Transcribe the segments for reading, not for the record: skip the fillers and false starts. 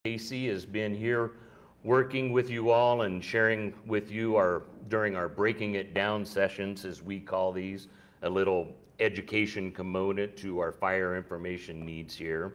Casey has been here working with you all and sharing with you during our breaking it down sessions, as we call these, a little education component to our fire information needs here.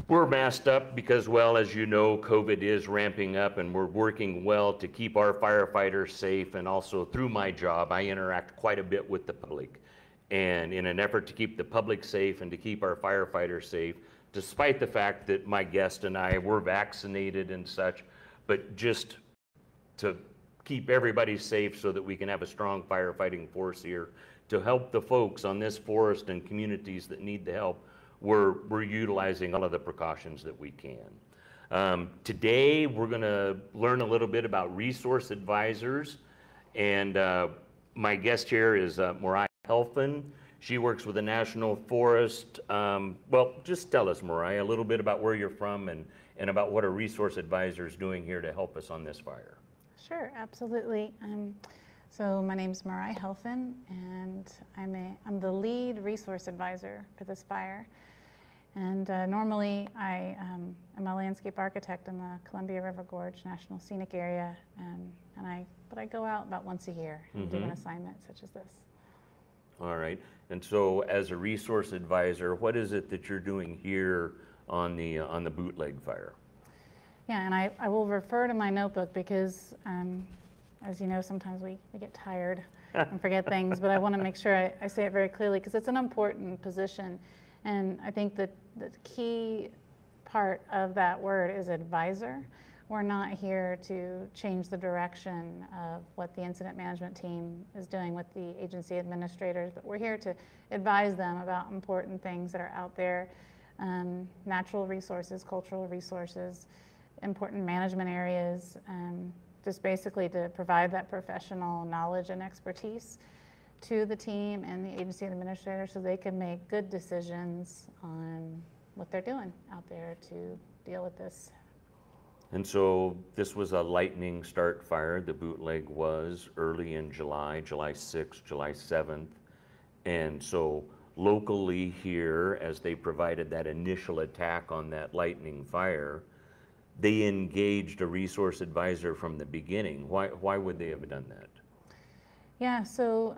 We're masked up because, well, as you know, COVID is ramping up, and we're working well to keep our firefighters safe. And also through my job, I interact quite a bit with the public. And in an effort to keep the public safe and to keep our firefighters safe, despite the fact that my guest and I were vaccinated and such, but just to keep everybody safe so that we can have a strong firefighting force here to help the folks on this forest and communities that need the help, we're utilizing all of the precautions that we can. Today, we're gonna learn a little bit about resource advisors, and my guest here is Morai Helfen. She works with the National Forest. Well, just tell us, Morai, a little bit about where you're from and about what a resource advisor is doing here to help us on this fire. Sure, absolutely. So my name's Morai Helfen, and I'm the lead resource advisor for this fire. And normally I am a landscape architect in the Columbia River Gorge National Scenic Area, but I go out about once a year and do an assignment such as this. All right, and so as a resource advisor, what is it that you're doing here on the Bootleg fire? Yeah, and I will refer to my notebook because, as you know, sometimes we get tired and forget things, but I want to make sure I say it very clearly because it's an important position. And I think that the key part of that word is advisor. We're not here to change the direction of what the incident management team is doing with the agency administrators, but we're here to advise them about important things that are out there, natural resources, cultural resources, important management areas, just basically to provide that professional knowledge and expertise to the team and the agency administrator so they can make good decisions on what they're doing out there to deal with this. And so this was a lightning start fire. The Bootleg was early in July 6th, July 7th. And so locally here, as they provided that initial attack on that lightning fire, they engaged a resource advisor from the beginning. Why would they have done that? Yeah, so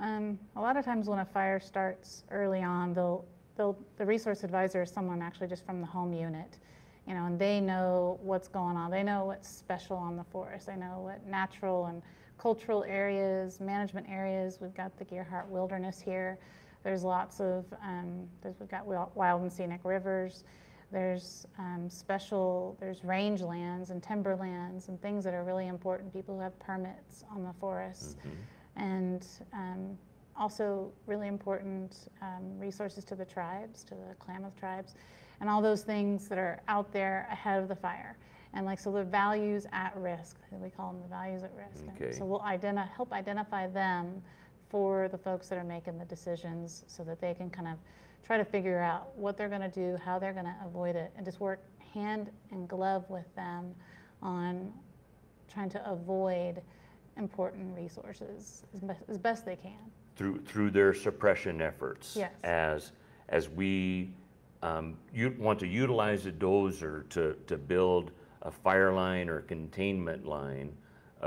a lot of times when a fire starts early on, the resource advisor is someone actually just from the home unit, and they know what's going on. They know what's special on the forest. They know what natural and cultural areas, management areas. We've got the Gerhardt Wilderness here. There's lots of, we've got wild and scenic rivers. There's there's rangelands and timberlands and things that are really important. People who have permits on the forest. And also really important resources to the tribes, to the Klamath tribes, and all those things that are out there ahead of the fire. And so the values at risk, we call them the values at risk. Okay. So we'll help identify them for the folks that are making the decisions so that they can kind of try to figure out what they're gonna do, how they're gonna avoid it, and just work hand in glove with them on trying to avoid important resources as best they can. Through their suppression efforts. Yes. As we want to utilize a dozer to build a fire line or containment line,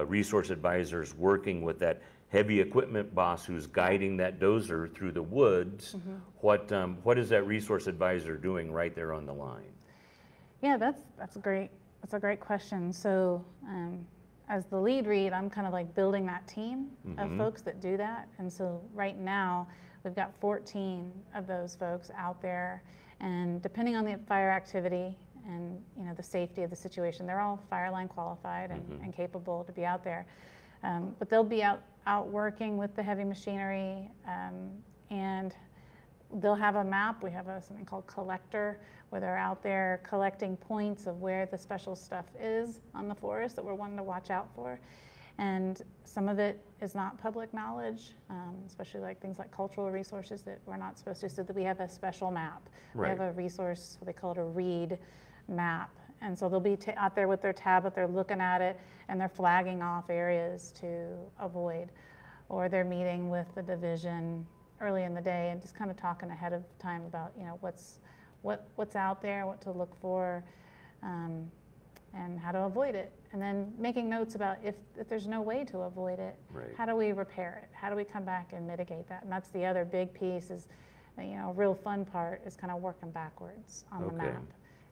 resource advisors working with that heavy equipment boss who's guiding that dozer through the woods. What is that resource advisor doing right there on the line? Yeah, that's a great question. So as the lead read, I'm kind of like building that team of folks that do that. And so right now we've got 14 of those folks out there, and depending on the fire activity and the safety of the situation, they're all fire line qualified and capable to be out there. But they'll be out working with the heavy machinery, and they'll have a map. We have something called collector, where they're out there collecting points of where the special stuff is on the forest that we're wanting to watch out for. And some of it is not public knowledge, especially like things like cultural resources that we're not supposed to, so that we have a special map. Right. We have a resource, they call it a read map. And so they'll be out there with their tablet, they're looking at it, and they're flagging off areas to avoid. Or they're meeting with the division early in the day and just kind of talking ahead of time about what's out there, what to look for. and how to avoid it. And then making notes about if there's no way to avoid it, Right. how do we repair it? How do we come back and mitigate that? And that's the other big piece is, a real fun part is kind of working backwards on the map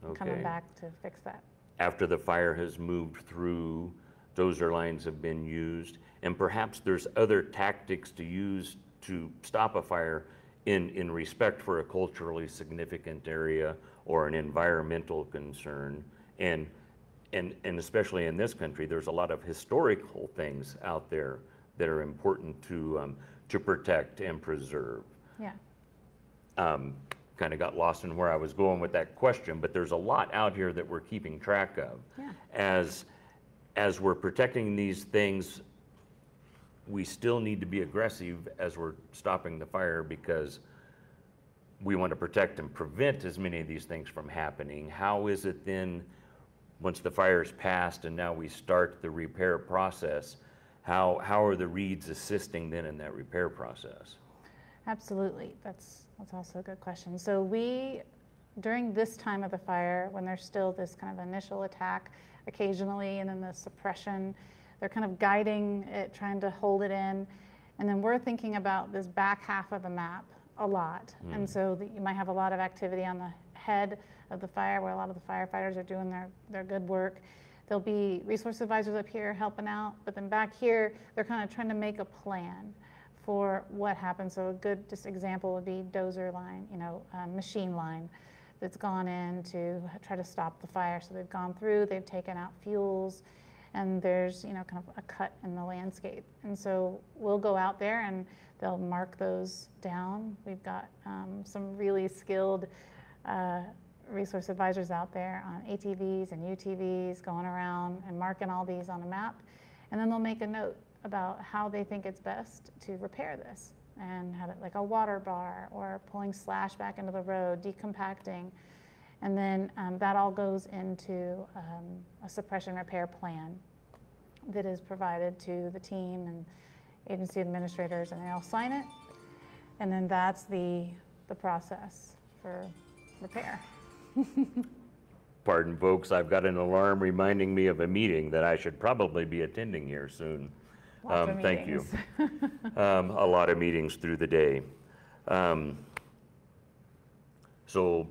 and coming back to fix that. After the fire has moved through, dozer lines have been used, and perhaps there's other tactics to use to stop a fire in respect for a culturally significant area or an environmental concern. And especially in this country, there's a lot of historical things out there that are important to protect and preserve. Yeah. Kind of got lost in where I was going with that question, but there's a lot out here that we're keeping track of. Yeah. As we're protecting these things, we still need to be aggressive as we're stopping the fire because we want to protect and prevent as many of these things from happening. How is it then, once the fire's passed and now we start the repair process, how are the reeds assisting then in that repair process? Absolutely. That's also a good question. So during this time of the fire, when there's still this kind of initial attack occasionally, and then the suppression, they're kind of guiding it, trying to hold it in. And then we're thinking about this back half of the map a lot. And so you might have a lot of activity on the head of the fire where a lot of the firefighters are doing their good work. There'll be resource advisors up here helping out, but then back here, they're kind of trying to make a plan for what happens. So a good just example would be dozer line, machine line that's gone in to try to stop the fire. So they've gone through, they've taken out fuels, and there's kind of a cut in the landscape. And so we'll go out there and they'll mark those down. We've got some really skilled resource advisors out there on ATVs and UTVs going around and marking all these on a map. And then they'll make a note about how they think it's best to repair this, and have it like a water bar or pulling slash back into the road, decompacting. And then that all goes into a suppression repair plan that is provided to the team and agency administrators, and they all sign it. And then that's the process for repair. Pardon, folks, I've got an alarm reminding me of a meeting that I should probably be attending here soon. Thank you. A lot of meetings through the day. So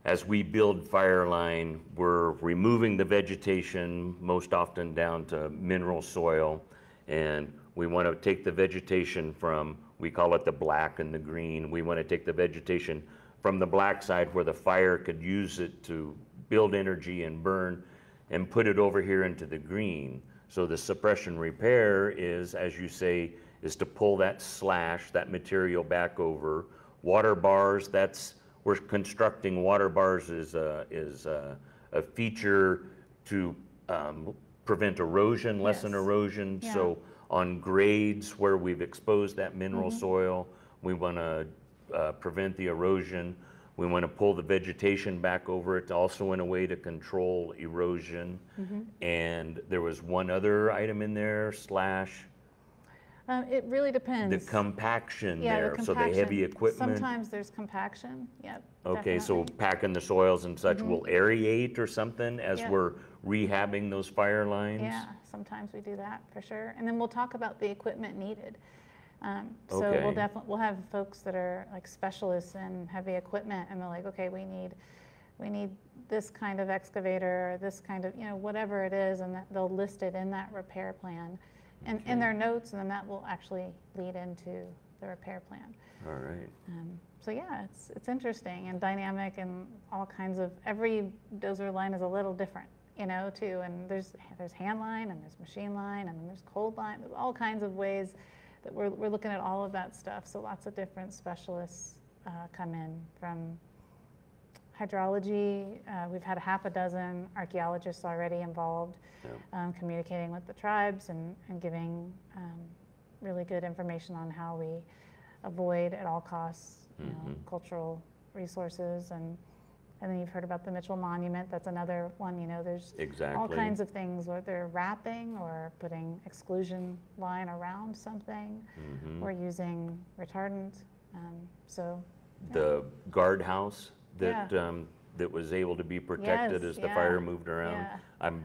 as we build fire line, we're removing the vegetation, most often down to mineral soil, and we want to take the vegetation from, we call it the black and the green. We want to take the vegetation from the black side where the fire could use it to build energy and burn, and put it over here into the green. So the suppression repair is, as you say, is to pull that slash, that material back over. Water bars, we're constructing water bars is a feature to prevent erosion, lessen erosion. Yeah. So on grades where we've exposed that mineral soil, we want to prevent the erosion. We want to pull the vegetation back over it, also in a way to control erosion. And there was one other item in there, slash. It really depends. The compaction Yeah, there, the so the heavy equipment. Sometimes there's compaction, yep. Okay, so definitely. packing the soils and such will aerate or something as Yeah. we're rehabbing those fire lines? Yeah, sometimes we do that for sure. And then we'll talk about the equipment needed. So Okay. we'll have folks that are like specialists in heavy equipment, and they're like, okay, we need this kind of excavator, or this kind of, whatever it is, and they'll list it in that repair plan and in their notes, and then that will actually lead into the repair plan. All right. So yeah, it's interesting and dynamic, and all kinds of, every dozer line is a little different, too. And there's hand line, and there's machine line, and then there's cold line. There's all kinds of ways that we're looking at all of that stuff. So lots of different specialists come in from hydrology. We've had a half a dozen archaeologists already involved, communicating with the tribes and giving really good information on how we avoid at all costs cultural resources. And then you've heard about the Mitchell Monument. That's another one. There's all kinds of things, whether they're wrapping or putting exclusion line around something, or using retardant. So the guardhouse that that was able to be protected Yes, as the yeah, fire moved around. yeah. I'm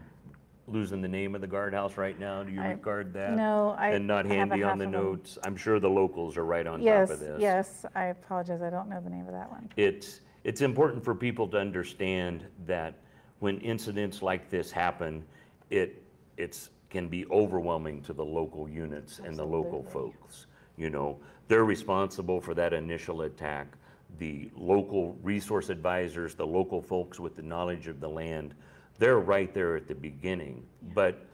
losing the name of the guardhouse right now. Do you regard that? No, And not I have a handy on half the of them. notes. I'm sure the locals are right on top Yes, of this. yes, I apologize, I don't know the name of that one. It's important for people to understand that when incidents like this happen, it's can be overwhelming to the local units and the local Absolutely. folks. You know, they're responsible for that initial attack. The local resource advisors, the local folks with the knowledge of the land, they're right there at the beginning. But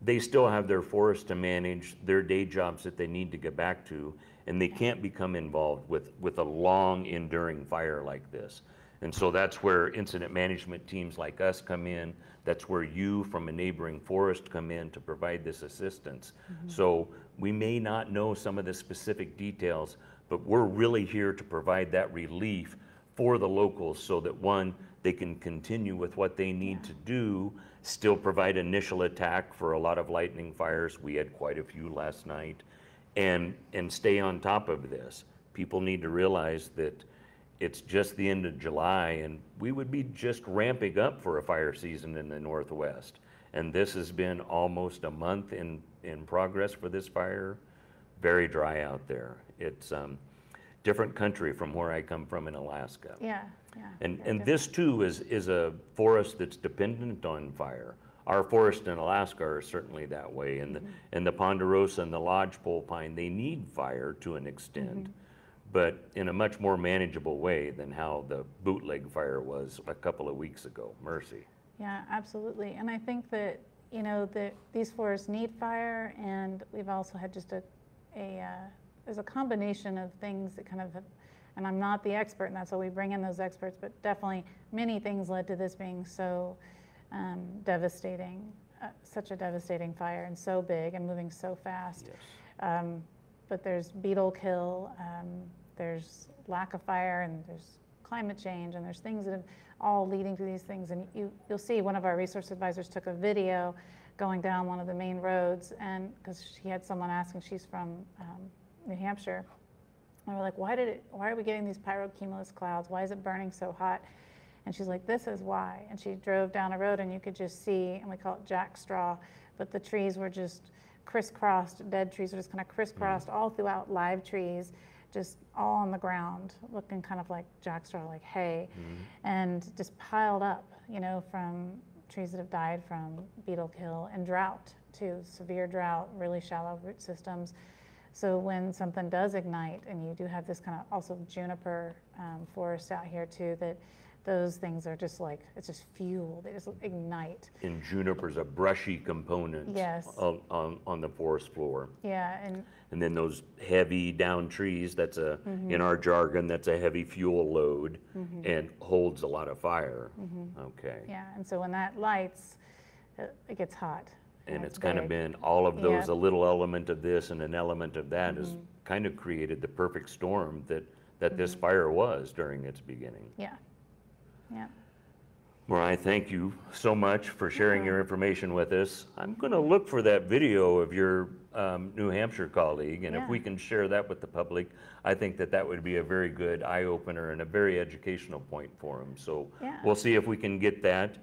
they still have their forest to manage, their day jobs that they need to get back to, and they can't become involved with a long enduring fire like this. And so that's where incident management teams like us come in. That's where you from a neighboring forest come in to provide this assistance. So we may not know some of the specific details, but we're really here to provide that relief for the locals so that one, they can continue with what they need to do, still provide initial attack for a lot of lightning fires. We had quite a few last night, and stay on top of this. People need to realize that it's just the end of July and we would be just ramping up for a fire season in the Northwest. And this has been almost a month in progress for this fire. Very dry out there. It's different country from where I come from in Alaska. Yeah, yeah. And this too is a forest that's dependent on fire. Our forests in Alaska are certainly that way, and the ponderosa and the lodgepole pine, they need fire to an extent, but in a much more manageable way than how the bootleg fire was a couple of weeks ago. Mercy. Yeah, absolutely. And I think that, you know, that these forests need fire, and we've also had just there's a combination of things that kind of have, and I'm not the expert, and that's why we bring in those experts, but definitely many things led to this being so devastating, such a devastating fire, and so big and moving so fast. Yes. But there's beetle kill, there's lack of fire, and there's climate change, and there's things that have all leading to these things. And you'll see one of our resource advisors took a video going down one of the main roads, and because she had someone asking, she's from New Hampshire, and we're like, why are we getting these pyrocumulus clouds? Why is it burning so hot? And she's like, this is why. And she drove down a road, and you could just see, and we call it jackstraw, but the trees were just crisscrossed, dead trees were just kind of crisscrossed all throughout, live trees, just all on the ground, looking kind of like jackstraw, like hay, and just piled up, you know, from trees that have died from beetle kill and drought too, severe drought, really shallow root systems. So when something does ignite, and you do have this kind of also juniper forest out here too, that those things are just like, it's just fuel, they just ignite. And juniper's a brushy component on the forest floor. Yeah, and then those heavy down trees, that's in our jargon, that's a heavy fuel load and holds a lot of fire. Okay. Yeah, and so when that lights, it gets hot. And it's kind of been all of those, a little element of this and an element of that has kind of created the perfect storm that this fire was during its beginning. Yeah, yeah. Morai, thank you so much for sharing your information with us. I'm going to look for that video of your New Hampshire colleague, and if we can share that with the public, I think that would be a very good eye-opener and a very educational point for them. So we'll see if we can get that.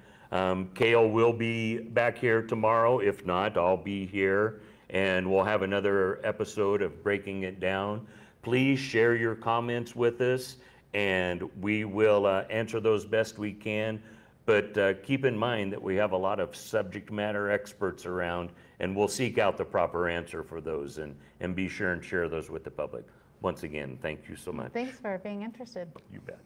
Kale will be back here tomorrow. If not, I'll be here, and we'll have another episode of Breaking It Down. Please share your comments with us, and we will answer those best we can. But keep in mind that we have a lot of subject matter experts around, and we'll seek out the proper answer for those and be sure and share those with the public. Once again, thank you so much. Thanks for being interested. You bet.